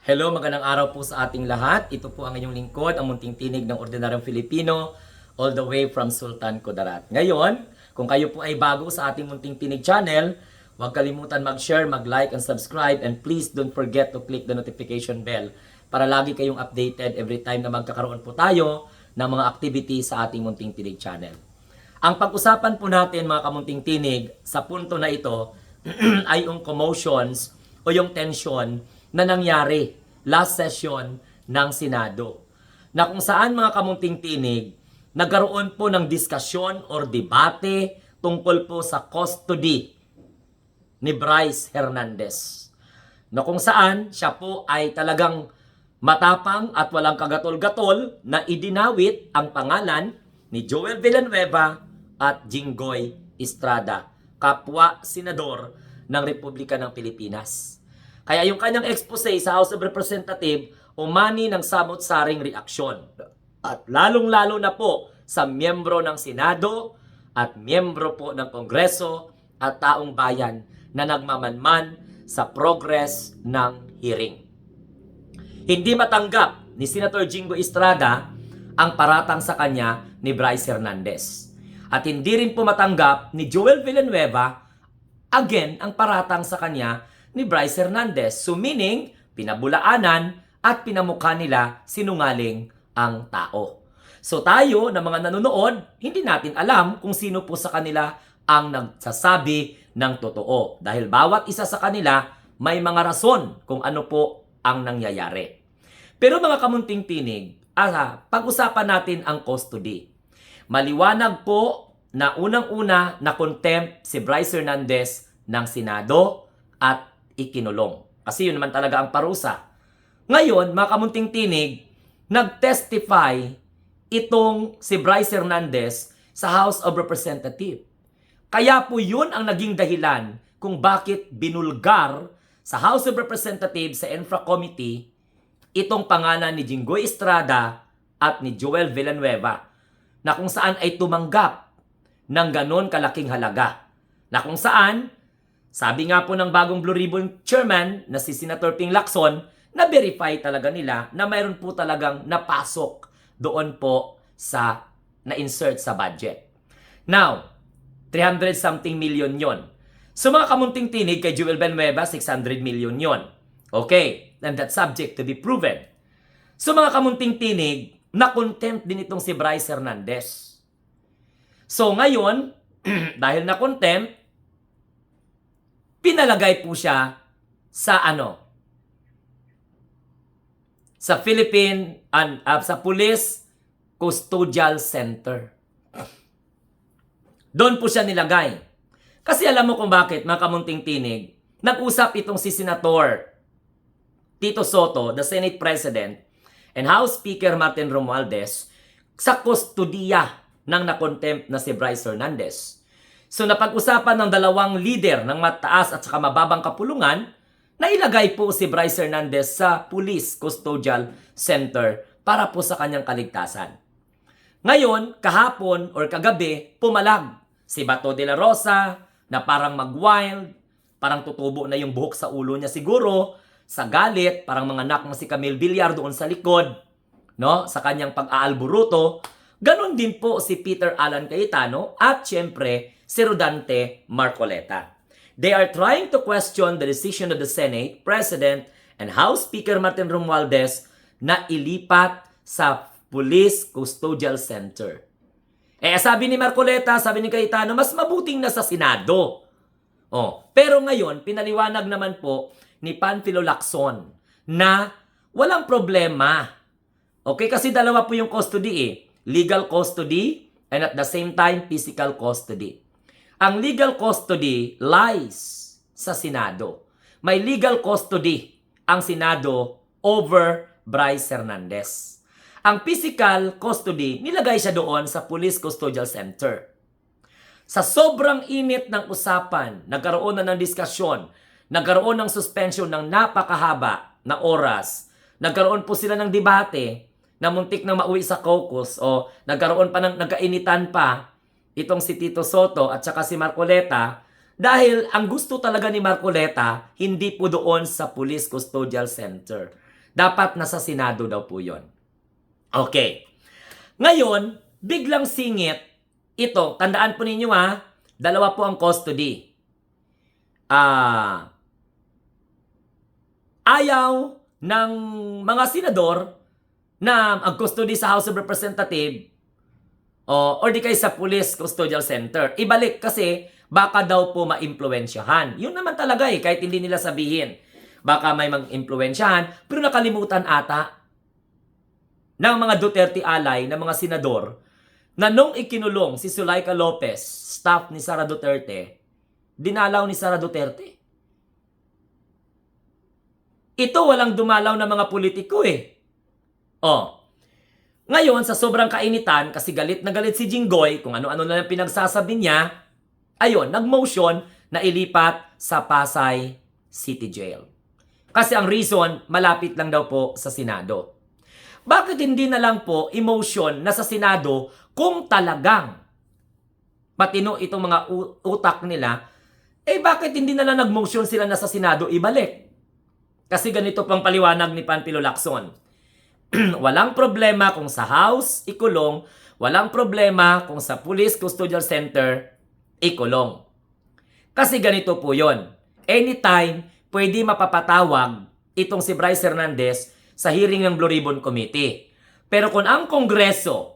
Hello, magandang araw po sa ating lahat. Ito po ang inyong lingkod, ang munting tinig ng ordinaryong Filipino, all the way from Sultan Kudarat. Ngayon, kung kayo po ay bago sa ating munting tinig channel, huwag kalimutan mag-share, mag-like, and subscribe, and please don't forget to click the notification bell para lagi kayong updated every time na magkakaroon po tayo ng mga activities sa ating munting tinig channel. Ang pag-usapan po natin mga kamunting tinig sa punto na ito ay yung commotions o yung tension na nangyari last session ng Senado. Na kung saan mga kamunting tinig, nagkaroon po ng diskusyon or debate tungkol po sa custody ni Bryce Hernandez. Na kung saan siya po ay talagang matapang at walang kagatol-gatol na idinawit ang pangalan ni Joel Villanueva at Jinggoy Estrada, kapwa senador ng Republika ng Pilipinas. Kaya yung kanyang expose sa House of Representatives umani ng samot-saring reaksyon. At lalong-lalo na po sa miyembro ng Senado at miyembro po ng Kongreso at taong bayan na nagmamanman sa progress ng hearing. Hindi matanggap ni Senator Jinggoy Estrada ang paratang sa kanya ni Bryce Hernandez. At hindi rin po matanggap ni Joel Villanueva again ang paratang sa kanya ni Bryce Hernandez. So meaning, pinabulaanan at pinamukha nila sinungaling ang tao. So tayo na mga nanonood, hindi natin alam kung sino po sa kanila ang nagsasabi ng totoo. Dahil bawat isa sa kanila may mga rason kung ano po ang nangyayari. Pero mga kamunting tinig, pag-usapan natin ang custody. Maliwanag po na unang-una na contempt si Bryce Hernandez ng Senado at ikinulong. Kasi yun naman talaga ang parusa. Ngayon, mga kamunting tinig, nag-testify itong si Bryce Hernandez sa House of Representatives. Kaya po yun ang naging dahilan kung bakit binulgar sa House of Representatives sa Infra Committee itong pangalan ni Jinggoy Estrada at ni Joel Villanueva na kung saan ay tumanggap ng ganon kalaking halaga. Na kung saan, sabi nga po ng bagong Blue Ribbon Chairman na si Senator Ping Lacson, na-verify talaga nila na mayroon po talagang napasok doon po sa na-insert sa budget. Now, 300 something million yon. So mga kamunting tinig kay Joel Villanueva, 600 million yon. Okay, and that's subject to be proven. So mga kamunting tinig, na-contempt din itong si Bryce Hernandez. So ngayon, dahil na-contempt, pinalagay po siya sa sa sa Police Custodial Center. Doon po siya nilagay. Kasi alam mo kung bakit, mga kamunting tinig, nag-usap itong si Senator Tito Soto, the Senate President, and House Speaker Martin Romualdez sa kustodiya ng na-contempt na si Bryce Hernandez. So napag-usapan ng dalawang leader ng mataas at saka mababang kapulungan na ilagay po si Bryce Hernandez sa Police Custodial Center para po sa kanyang kaligtasan. Ngayon, kahapon or kagabi, pumalag si Bato de la Rosa na parang mag-wild, parang tutubo na yung buhok sa ulo niya siguro, sa galit, parang mga anak na si Camille Villar doon sa likod, no? Sa kanyang pag-aalburuto. Ganon din po si Peter Alan Cayetano at syempre si Rodante Marcoleta. They are trying to question the decision of the Senate, President, and House Speaker Martin Romualdez na ilipat sa Police Custodial Center. Sabi ni Marcoleta, sabi ni Cayetano, mas mabuting na sa Senado. Pero ngayon, pinaliwanag naman po ni Panfilo Lacson na walang problema. Okay, kasi dalawa po yung custody legal custody and at the same time physical custody. Ang legal custody lies sa Senado. May legal custody ang Senado over Bryce Hernandez. Ang physical custody, nilagay siya doon sa Police Custodial Center. Sa sobrang init ng usapan, nagkaroon na ng diskusyon, nagkaroon ng suspension ng napakahaba na oras, nagkaroon po sila ng debate na muntik na mauwi sa caucus o nagkaroon pa ng nagkainitan pa itong si Tito Soto at saka si Marcoleta dahil ang gusto talaga ni Marcoleta hindi po doon sa Police Custodial Center. Dapat nasa Senado daw po yun. Okay. Ngayon, biglang singit, ito, tandaan po ninyo dalawa po ang custody. Ayaw ng mga senador na ang custody sa House of Representatives or di kayo sa Police Custodial Center. Ibalik kasi baka daw po maimpluwensyahan. Yun naman talaga kahit hindi nila sabihin. Baka may mag-impluwensyahan, pero nakalimutan ata ng mga Duterte ally, ng mga senador, na nung ikinulong si Zuleika Lopez, staff ni Sara Duterte, dinalaw ni Sara Duterte. Ito walang dumalaw na mga politiko Ngayon, sa sobrang kainitan, kasi galit na galit si Jinggoy, kung ano-ano na lang pinagsasabi niya, ayun, nag-motion na ilipat sa Pasay City Jail. Kasi ang reason, malapit lang daw po sa Senado. Bakit hindi na lang po emotion na sa Senado kung talagang matino itong mga utak nila, bakit hindi na lang nag-motion sila na sa Senado ibalik? Kasi ganito pang paliwanag ni Panfilo Lacson. Walang problema kung sa House ikulong, walang problema kung sa Police Custodial Center ikulong. Kasi ganito po yon. Anytime, pwede mapapatawag itong si Bryce Hernandez sa hearing ng Blue Ribbon Committee. Pero kung ang Kongreso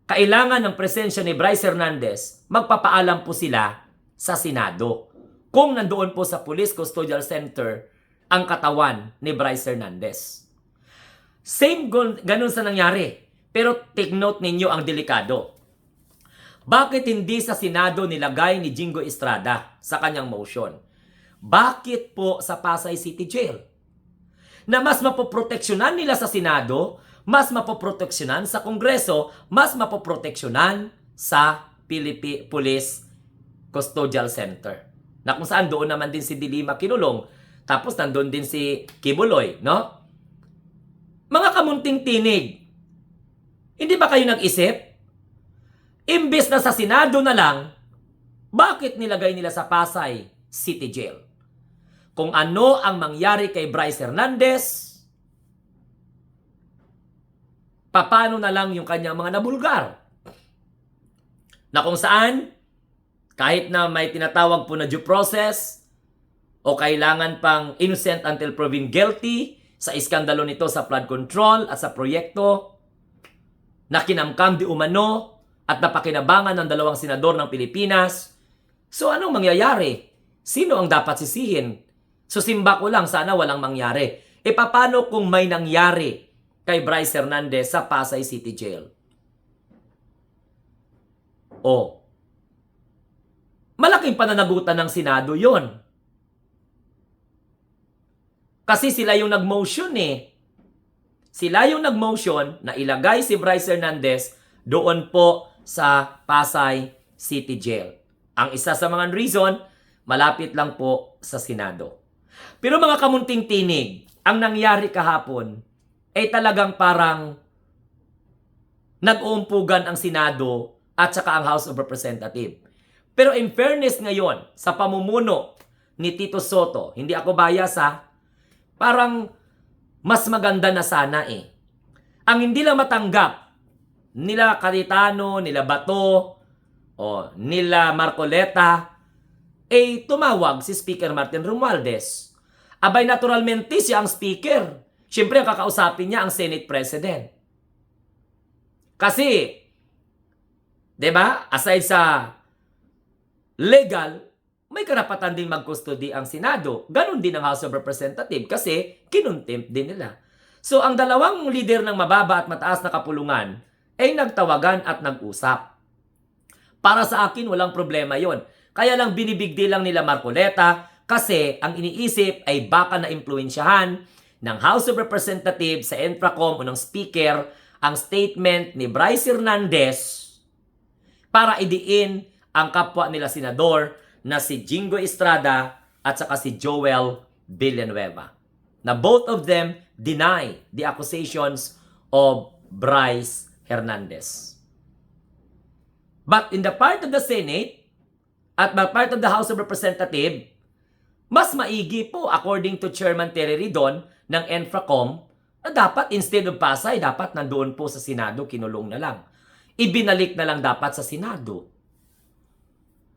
kailangan ng presensya ni Bryce Hernandez, magpapaalam po sila sa Senado. Kung nandoon po sa Police Custodial Center ang katawan ni Bryce Hernandez. Same ganun sa nangyari. Pero take note ninyo ang delikado. Bakit hindi sa Senado nilagay ni Jingo Estrada sa kanyang motion? Bakit po sa Pasay City Jail? Na mas mapoproteksyonan nila sa Senado, mas mapoproteksyonan sa Kongreso, mas mapoproteksyonan sa Police Custodial Center. Na kung saan doon naman din si Dilima kinulong, tapos nandun din si Kibuloy, no? Mga kamunting tinig, hindi ba kayo nag-isip? Imbes na sa Senado na lang, bakit nilagay nila sa Pasay City Jail? Kung ano ang mangyari kay Bryce Hernandez, paano na lang yung kanyang mga nabulgar? Na kung saan, kahit na may tinatawag po na due process, o kailangan pang innocent until proven guilty sa iskandalo nito sa flood control at sa proyekto, na kinamkam di umano at napakinabangan ng dalawang senador ng Pilipinas. So anong mangyayari? Sino ang dapat sisihin? Susimba ko lang, sana walang mangyari. Paano kung may nangyari kay Bryce Hernandez sa Pasay City Jail? Malaking pananagutan ng Senado yon. Kasi sila yung nag-motion Sila yung nag-motion na ilagay si Bryce Hernandez doon po sa Pasay City Jail. Ang isa sa mga reason, malapit lang po sa Senado. Pero mga kamunting tinig, ang nangyari kahapon ay talagang parang nag-uumpugan ang Senado at saka ang House of Representatives. Pero in fairness ngayon, sa pamumuno ni Tito Soto, hindi ako bias parang mas maganda na sana Ang hindi lang matanggap nila Cayetano, nila Bato, nila Marcoleta, tumawag si Speaker Martin Romualdez. Abay, naturalmente siya ang speaker. Siyempre, ang kakausapin niya ang Senate President. Kasi, diba, aside sa legal, may karapatan din mag-custody ang Senado. Ganon din ang House of Representatives kasi kinontempt din nila. So, ang dalawang leader ng mababa at mataas na kapulungan ay nagtawagan at nag-usap. Para sa akin, walang problema yon. Kaya lang binibigdi lang nila Marcoleta kasi ang iniisip ay baka na-impluensyahan ng House of Representatives sa Infracom o ng Speaker ang statement ni Bryce Hernandez para idiin ang kapwa nila senador na si Jingo Estrada at saka si Joel Villanueva. Na both of them deny the accusations of Bryce Hernandez. But in the part of the Senate at part of the House of Representatives, mas maigi po according to Chairman Terry Ridon ng Infracom na dapat instead of Pasay, dapat nandoon po sa Senado, kinulong na lang. Ibinalik na lang dapat sa Senado.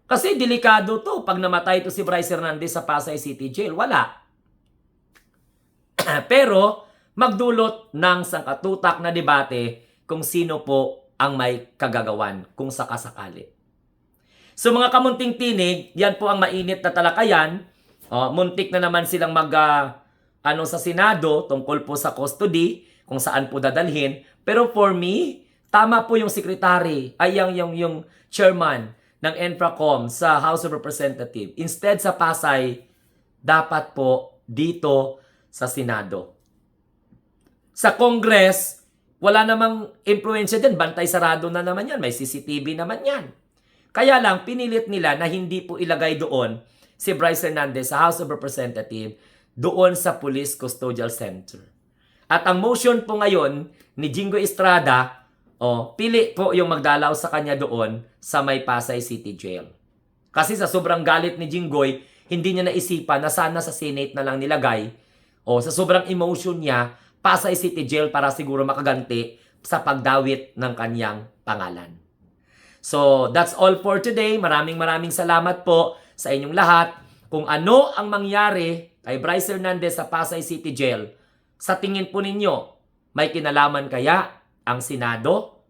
Kasi delikado to. Pag namatay to si Bryce Hernandez sa Pasay City Jail, wala. Pero magdulot ng sangkatutak na debate kung sino po ang may kagagawan kung sakasakali. So mga kamunting tinig, yan po ang mainit na talakayan. Muntik na naman silang sa Senado tungkol po sa custody, kung saan po dadalhin. Pero for me, tama po yung secretary, yung chairman ng Enfracom sa House of Representatives. Instead sa Pasay, dapat po dito sa Senado. Sa Congress, wala namang influensya din. Bantay sarado na naman yan. May CCTV naman yan. Kaya lang, pinilit nila na hindi po ilagay doon si Bryce Hernandez sa House of Representatives doon sa Police Custodial Center. At ang motion po ngayon ni Jingo Estrada, pili po yung magdalaw sa kanya doon sa may Pasay City Jail. Kasi sa sobrang galit ni Jinggoy, hindi niya naisipan na sana sa Senate na lang nilagay. Sa sobrang emotion niya, Pasay City Jail para siguro makaganti sa pagdawit ng kanyang pangalan. So, that's all for today. Maraming salamat po sa inyong lahat. Kung ano ang mangyari kay Bryce Hernandez sa Pasay City Jail, sa tingin po ninyo, may kinalaman kaya ang Senado?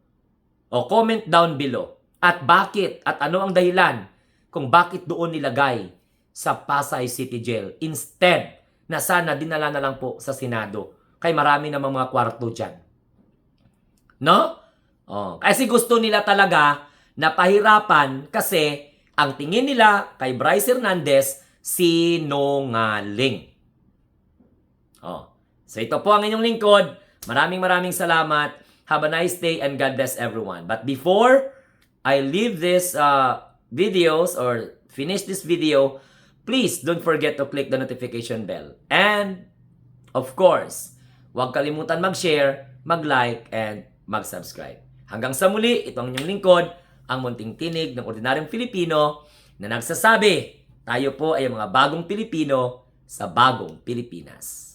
Comment down below. At bakit? At ano ang dahilan kung bakit doon nilagay sa Pasay City Jail instead na sana dinala na lang po sa Senado? Kay marami namang mga kwarto dyan. No? Kasi gusto nila talaga na pahirapan kasi ang tingin nila kay Bryce Hernandez sinungaling. So ito po ang inyong lingkod. Maraming salamat. Have a nice day and God bless everyone. But before I leave this videos or finish this video, please don't forget to click the notification bell. And of course, huwag kalimutan mag-share, mag-like, and mag-subscribe. Hanggang sa muli, ito ang inyong lingkod, ang munting tinig ng ordinaryong Pilipino na nagsasabi, tayo po ay mga bagong Pilipino sa bagong Pilipinas.